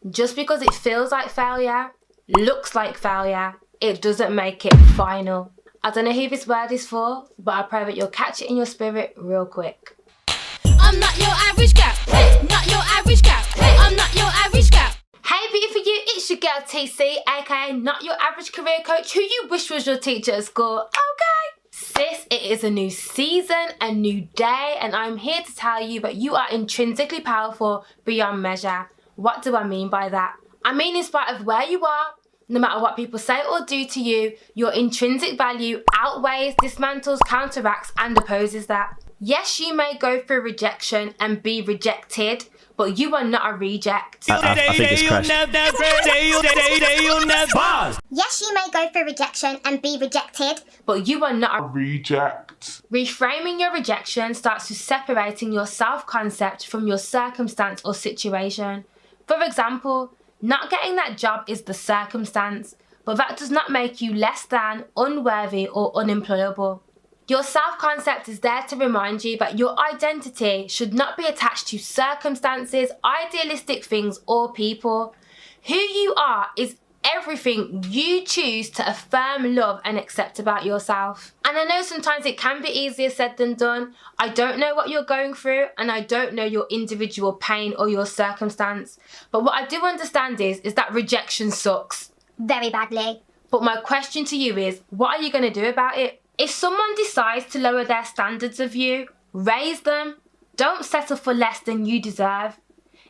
Just because it feels like failure, looks like failure, it doesn't make it final. I don't know who this word is for, but I pray that you'll catch it in your spirit real quick. I'm not your average girl, hey, not your average girl, hey, I'm not your average girl. Hey beautiful you, it's your girl TC, aka not your average career coach who you wish was your teacher at school, okay? Sis, it is a new season, a new day, and I'm here to tell you that you are intrinsically powerful beyond measure. What do I mean by that? I mean in spite of where you are, no matter what people say or do to you, your intrinsic value outweighs, dismantles, counteracts, and opposes that. Yes, you may go through rejection and be rejected, but you are not a reject. I think it's crashed. Yes, you may go through rejection and be rejected, But you are not a reject. Reframing your rejection starts with separating your self-concept from your circumstance or situation. For example, not getting that job is the circumstance, but that does not make you less than, unworthy, or unemployable. Your self-concept is there to remind you that your identity should not be attached to circumstances, idealistic things, or people. Who you are is everything you choose to affirm, love, and accept about yourself. And I know sometimes it can be easier said than done. I don't know what you're going through, and I don't know your individual pain or your circumstance. But what I do understand is that rejection sucks. very badly. But my question to you is, what are you going to do about it? If someone decides to lower their standards of you, raise them. Don't settle for less than you deserve.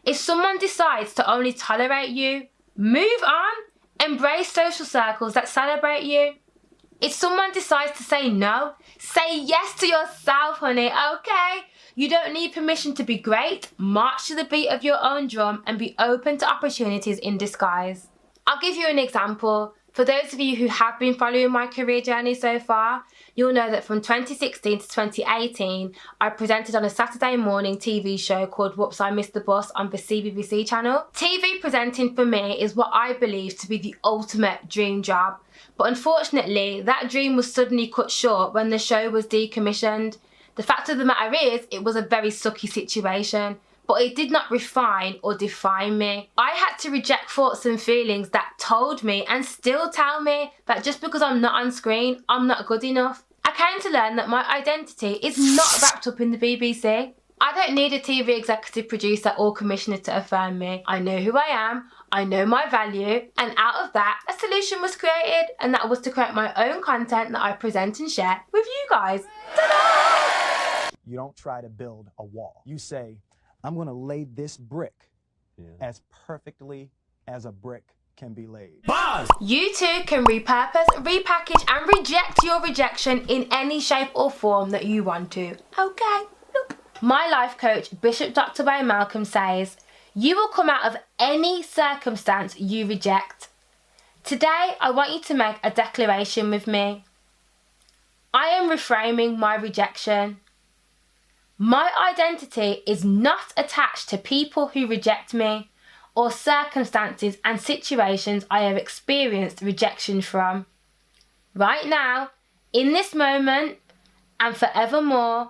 If someone decides to only tolerate you, move on. Embrace social circles that celebrate you. If someone decides to say no, say yes to yourself, honey, okay? You don't need permission to be great. March to the beat of your own drum and be open to opportunities in disguise. I'll give you an example. For those of you who have been following my career journey so far, you'll know that from 2016 to 2018, I presented on a Saturday morning TV show called Whoops, I Missed the Bus on the CBBC channel. TV presenting for me is what I believe to be the ultimate dream job. But unfortunately, that dream was suddenly cut short when the show was decommissioned. The fact of the matter is, it was a very sucky situation. But it did not refine or define me. I had to reject thoughts and feelings that told me and still tell me that just because I'm not on screen, I'm not good enough. I came to learn that my identity is not wrapped up in the BBC. I don't need a TV executive producer or commissioner to affirm me. I know who I am, I know my value, and out of that, a solution was created, and that was to create my own content that I present and share with you guys. Ta-da! You don't try to build a wall. You say, I'm going to lay this brick as perfectly as a brick can be laid. Bars! You too can repurpose, repackage, and reject your rejection in any shape or form that you want to. Okay? Look. My life coach, Bishop Dr. Wayne Malcolm, says, you will come out of any circumstance you reject. Today, I want you to make a declaration with me. I am reframing my rejection. My identity is not attached to people who reject me or circumstances and situations I have experienced rejection from. Right now, in this moment, and forevermore,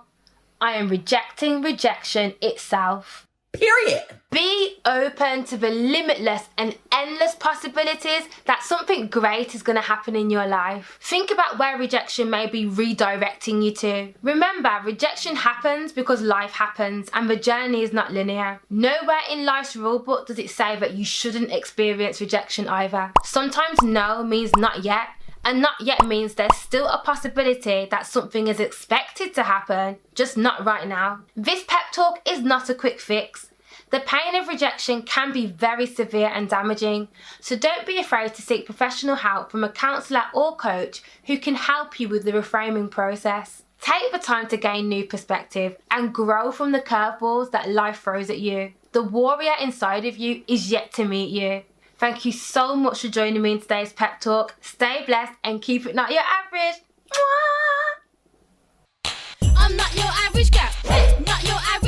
I am rejecting rejection itself. Period. Be open to the limitless and endless possibilities that something great is going to happen in your life. Think about where rejection may be redirecting you to. Remember, rejection happens because life happens and the journey is not linear. Nowhere in life's rulebook does it say that you shouldn't experience rejection either. Sometimes no means not yet, and not yet means there's still a possibility that something is expected to happen, just not right now. This pep talk is not a quick fix. The pain of rejection can be very severe and damaging, so don't be afraid to seek professional help from a counsellor or coach who can help you with the reframing process. Take the time to gain new perspective and grow from the curveballs that life throws at you. The warrior inside of you is yet to meet you. Thank you so much for joining me in today's pep talk. Stay blessed and keep it not your average. Mwah! I'm not your average girl, hey, not your average